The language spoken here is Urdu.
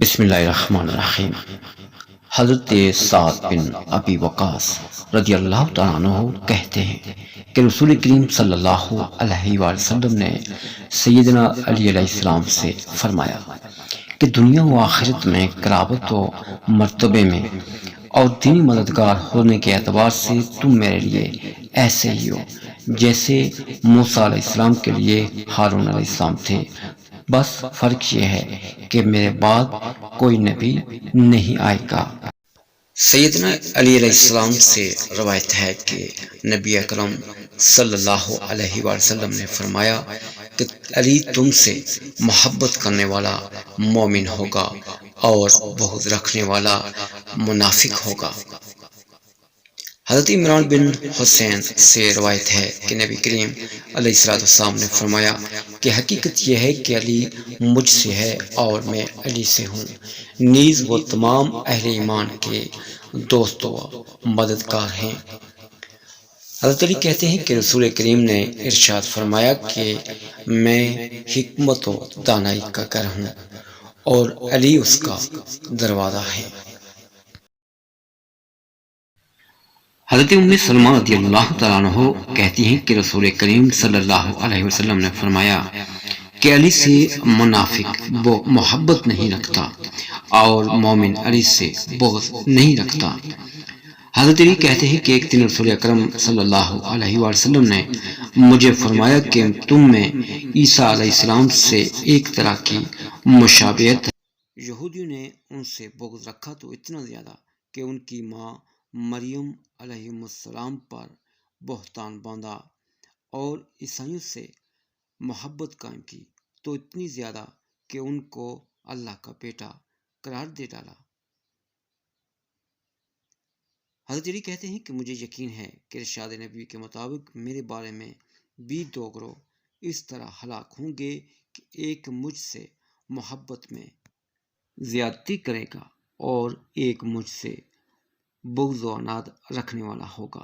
بسم اللہ الرحمن الرحیم۔ حضرت سعد بن ابی وقاص رضی اللہ تعالیٰ عنہ کہتے ہیں کہ رسول کریم صلی اللہ علیہ وآلہ وسلم نے سیدنا علی علیہ السلام سے فرمایا کہ دنیا و آخرت میں قرابت و مرتبے میں اور دینی مددگار ہونے کے اعتبار سے تم میرے لیے ایسے ہی ہو جیسے موسیٰ علیہ السلام کے لیے ہارون علیہ السلام تھے، بس فرق یہ ہے کہ میرے بعد کوئی نبی نہیں آئے گا۔ سیدنا علی علیہ السلام سے روایت ہے کہ نبی اکرم صلی اللہ علیہ وآلہ وسلم نے فرمایا کہ علی تم سے محبت کرنے والا مومن ہوگا اور بغض رکھنے والا منافق ہوگا۔ حضرت عمران بن حسین سے روایت ہے کہ نبی کریم علیہ السلام نے فرمایا کہ حقیقت یہ ہے کہ علی مجھ سے ہے اور میں علی سے ہوں، نیز وہ تمام اہل ایمان کے دوست و مددگار ہیں۔ حضرت علی کہتے ہیں کہ رسول کریم نے ارشاد فرمایا کہ میں حکمت و دانائی کا گھر ہوں اور علی اس کا دروازہ ہے۔ حضرت ام سلمہ رضی اللہ تعالیٰ عنہ کہتی ہیں کہ رسول کریم صلی اللہ علیہ وسلم نے فرمایا کہ علی سے منافق وہ محبت نہیں رکھتا اور مومن علی سے بغض نہیں رکھتا۔ حضرت علی کہتے ہیں کہ ایک دن رسول اکرم صلی اللہ علیہ وآلہ وسلم نے مجھے فرمایا کہ تم میں عیسیٰ علیہ السلام سے ایک طرح کی مشابہت ہے۔ یہودیوں نے ان سے بغض رکھا تو اتنا زیادہ کہ ان کی ماں مریم علیہ السلام پر بہتان باندھا، اور عیسائیوں سے محبت قائم کی تو اتنی زیادہ کہ ان کو اللہ کا بیٹا قرار دے ڈالا۔ حضرت علی کہتے ہیں کہ مجھے یقین ہے کہ ارشاد نبی کے مطابق میرے بارے میں بھی دو گروہ اس طرح ہلاک ہوں گے کہ ایک مجھ سے محبت میں زیادتی کرے گا اور ایک مجھ سے بغض و عناد رکھنے والا ہوگا۔